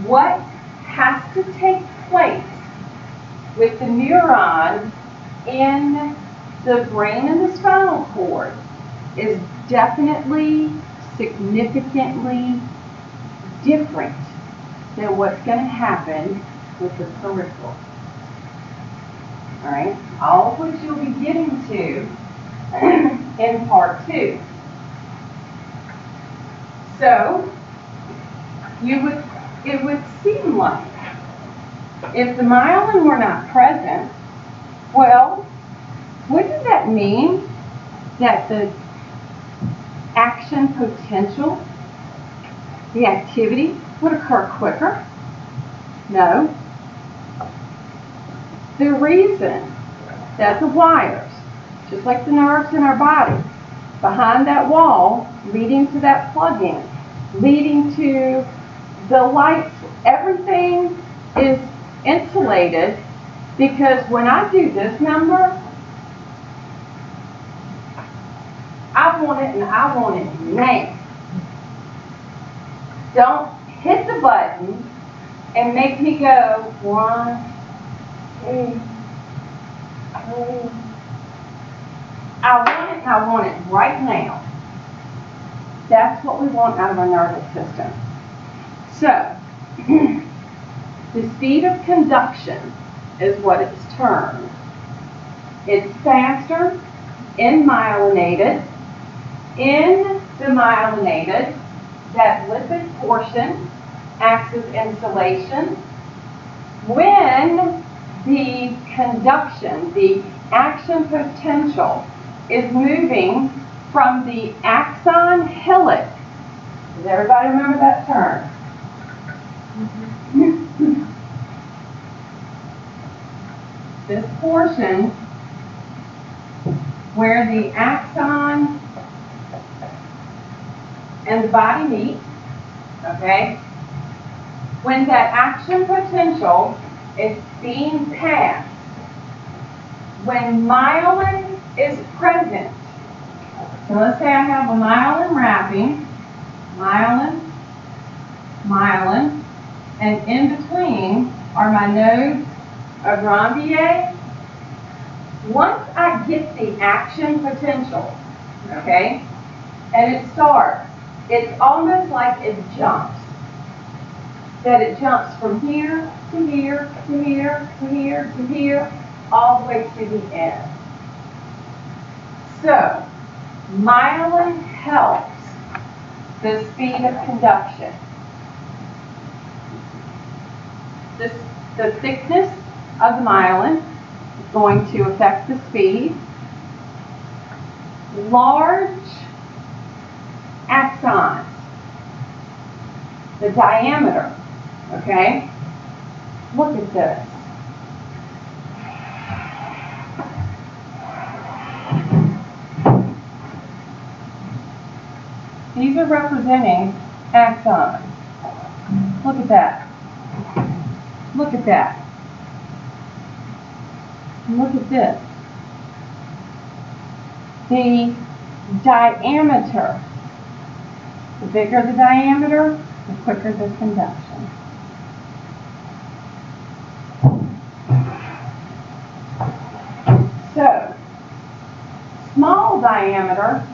what has to take place with the neuron in the brain and the spinal cord is definitely, significantly different than what's going to happen with the peripheral. All right, all of which you'll be getting to in part 2. So, it would seem like if the myelin were not present, well, wouldn't that mean that the action potential, the activity, would occur quicker? No. The reason that the wires, just like the nerves in our body, behind that wall, leading to that plug-in, leading to the lights, everything is insulated, because when I do this number, I want it and I want it now. Don't hit the button and make me go 1, 2, 3. I want it and I want it right now. That's what we want out of our nervous system. So, the speed of conduction is what it's termed. It's faster in myelinated. In the myelinated, that lipid portion acts as insulation. When the conduction, the action potential, is moving from the axon helix. Does everybody remember that term? This portion where the axon and the body meet, okay? When that action potential is being passed, when myelin is present, so let's say I have a myelin wrapping, myelin, myelin, and in between are my nodes of Ranvier. Once I get the action potential, okay, and it starts, it's almost like it jumps. That it jumps from here to here to here to here to here, all the way to the end. So, myelin helps the speed of conduction. The thickness of the myelin is going to affect the speed. Large axons, the diameter, okay? Look at this. These are representing axons. Look at that. Look at that. And look at this. The diameter. The bigger the diameter, the quicker the conduction. So, small diameter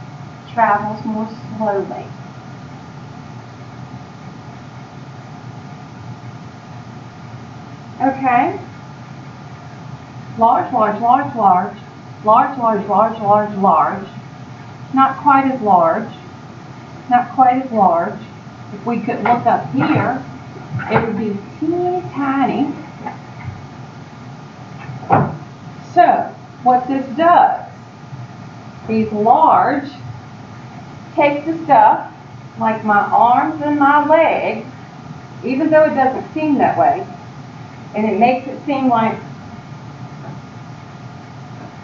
travels more slowly. Okay? Large, large, large, large, large, large, large, large, large. Not quite as large. Not quite as large. If we could look up here, it would be teeny tiny. So, what this does, these large take the stuff, like my arms and my legs, even though it doesn't seem that way, and it makes it seem like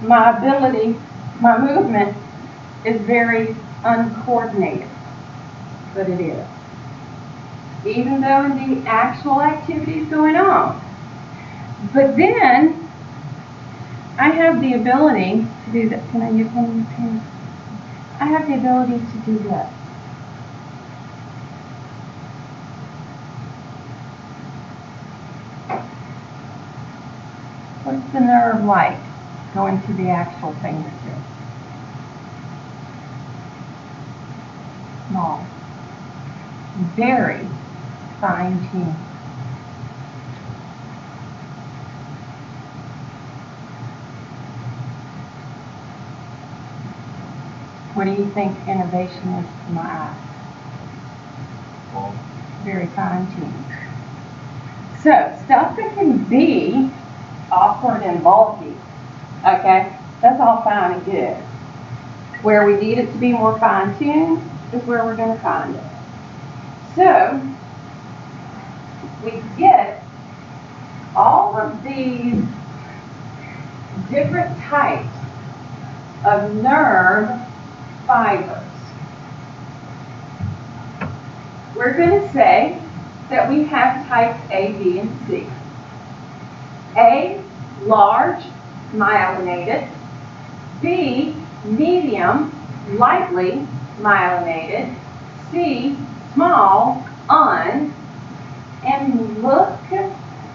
my ability, my movement is very uncoordinated, but it is. Even though the actual activity is going on. But then, I have the ability to do that. Can I use one of these pens? I have the ability to do this. What's the nerve like going to the actual fingertip? Small. Very fine-tuned. What do you think innovation is to my eye? Very fine-tuned. So, stuff that can be awkward and bulky, okay, that's all fine and good. Where we need it to be more fine-tuned is where we're going to find it. So, we get all of these different types of nerve fibers. We're going to say that we have types A, B, and C. A, large, myelinated. B, medium, lightly myelinated. C, small, and look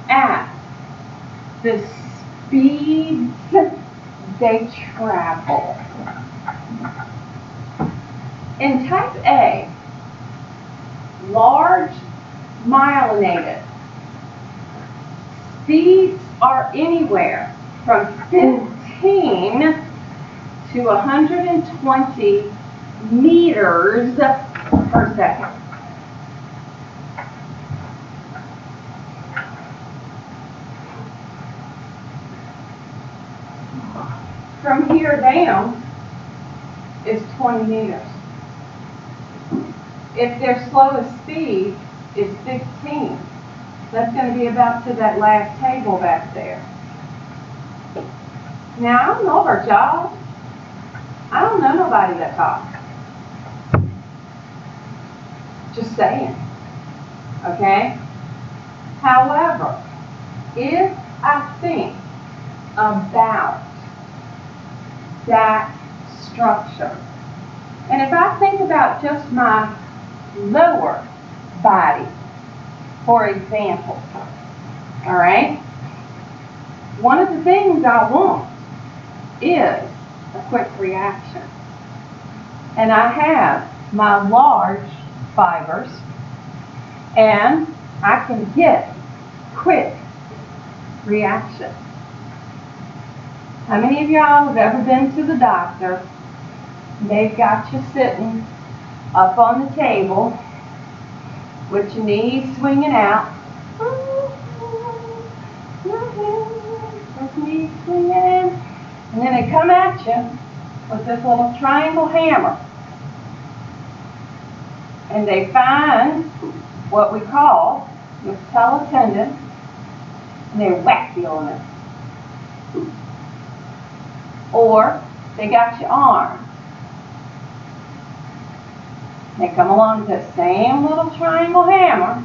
at the speeds they travel. In type A, large myelinated, speeds are anywhere from 15 to 120 meters per second. From here down is 20 meters. If their slowest speed is 15, that's going to be about to that last table back there. Now, I don't know about y'all. I don't know nobody that talks. Just saying. Okay? However, if I think about that structure, and if I think about just my lower body, for example, all right, one of the things I want is a quick reaction. And I have my large fibers, and I can get quick reaction. How many of y'all have ever been to the doctor? They've got you sitting up on the table with your knees swinging out. With knees swinging in. And then they come at you with this little triangle hammer. And they find what we call the patella tendon, and they whack you on it. Or they got your arm. They come along with that same little triangle hammer.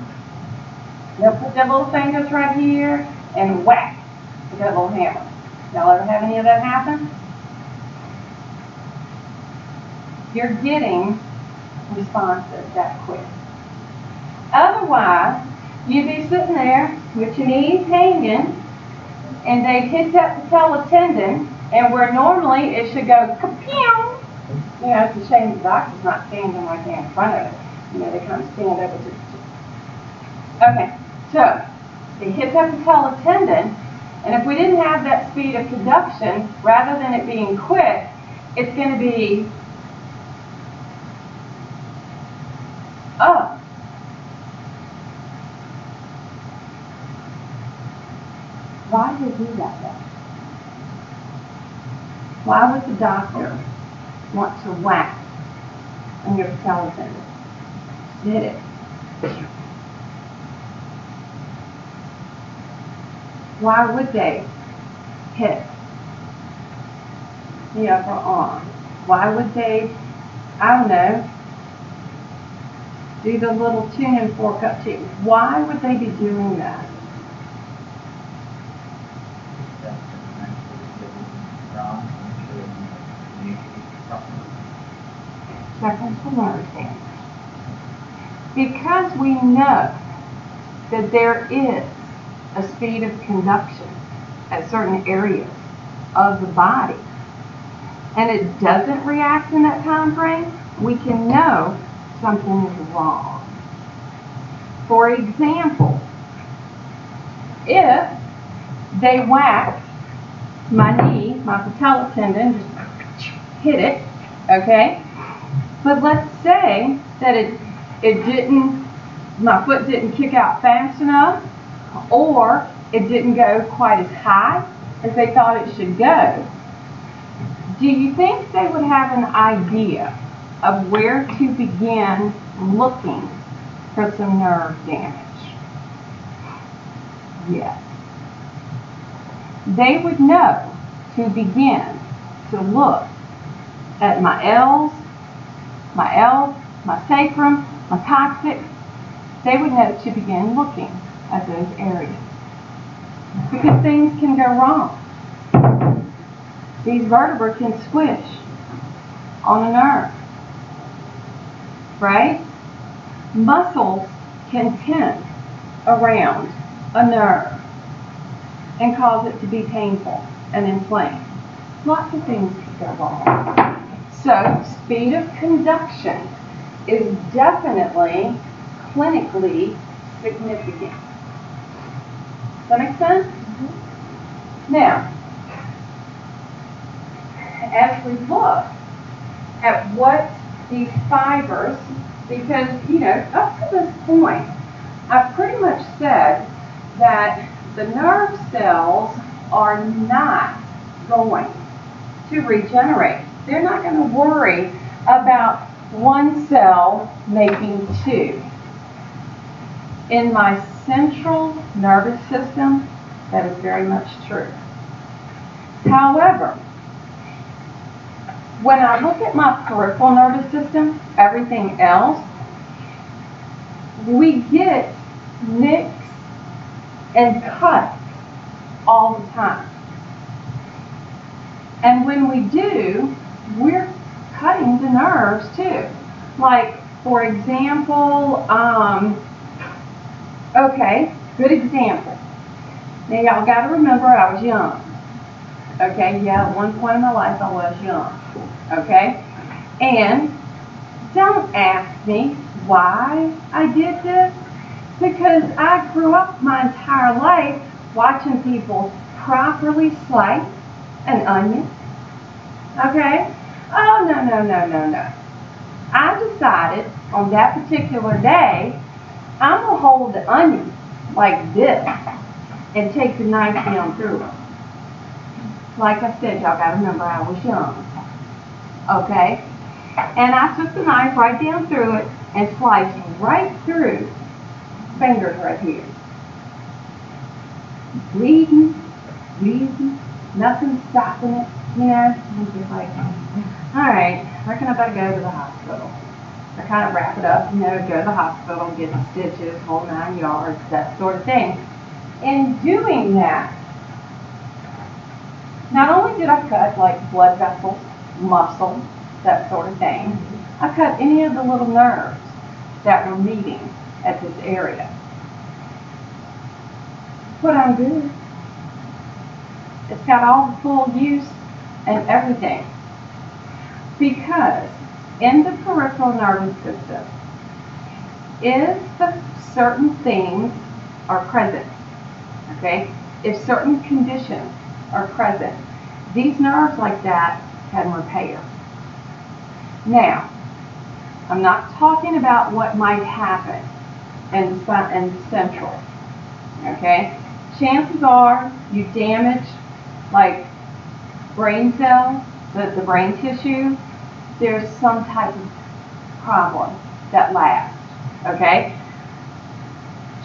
They'll put their little fingers right here and whack with that little hammer. Y'all ever have any of that happen? You're getting responses that quick. Otherwise, you'd be sitting there with your knees hanging, and they'd hit that patella tendon, and where normally it should go ka-pew. You know, it's a shame the doctor's not standing right there in front of it. You know, they kind of stand over to it. Okay, so they hit that patella tendon, and if we didn't have that speed of conduction, rather than it being quick, it's going to be up. Why did he do that though? Why would the doctor want to whack on your patella tendon? Did it? Why would they hit the upper arm? Why would they, I don't know, do the little tuning fork up too? Why would they be doing that? Second to nerve damage. Because we know that there is a speed of conduction at certain areas of the body, and it doesn't react in that time frame, we can know something is wrong. For example, if they whacked my knee, my patella tendon, just hit it, okay? But let's say that it didn't, my foot didn't kick out fast enough, or it didn't go quite as high as they thought it should go. Do you think they would have an idea of where to begin looking for some nerve damage? Yes. They would know to begin to look at my L's, my sacrum, my coccyx. They would know to begin looking at those areas. Because things can go wrong. These vertebrae can squish on a nerve, right? Muscles can tense around a nerve and cause it to be painful and inflamed. Lots of things can go wrong. So, speed of conduction is definitely clinically significant. Does that make sense? Mm-hmm. Now, as we look at what these fibers, because, up to this point, I've pretty much said that the nerve cells are not going to regenerate. They're not going to worry about one cell making two. In my central nervous system, that is very much true. However, when I look at my peripheral nervous system, everything else, we get nicks and cuts all the time. And when we do, we're cutting the nerves too. Like, for example, okay, good example. Now y'all got to remember I was young. Okay, yeah, at one point in my life I was young. Okay? And don't ask me why I did this, because I grew up my entire life watching people properly slice an onion. Okay? Oh, no. I decided on that particular day, I'm going to hold the onion like this and take the knife down through it. Like I said, y'all got to remember I was young. Okay? And I took the knife right down through it and sliced right through fingers right here. Bleeding, nothing stopping it, I'm just like, all right, I reckon I better go to the hospital. I kind of wrap it up, go to the hospital, get the stitches, whole 9 yards, that sort of thing. In doing that, not only did I cut like blood vessels, muscle, that sort of thing, I cut any of the little nerves that were meeting at this area. But I'm good. It's got all the full use and everything. Because in the peripheral nervous system, if certain things are present, okay, if certain conditions are present, these nerves like that can repair. Now, I'm not talking about what might happen in central, okay? Chances are you damage like brain cells, the brain tissue, there's some type of problem that lasts, okay?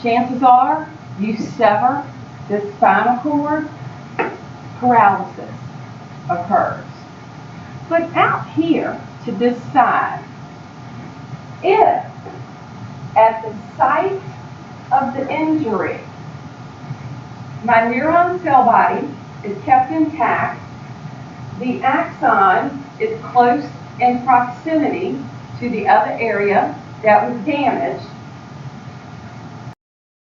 Chances are you sever the spinal cord, paralysis occurs. But out here to this side, if at the site of the injury, my neuron cell body is kept intact, the axon is close in proximity to the other area that was damaged,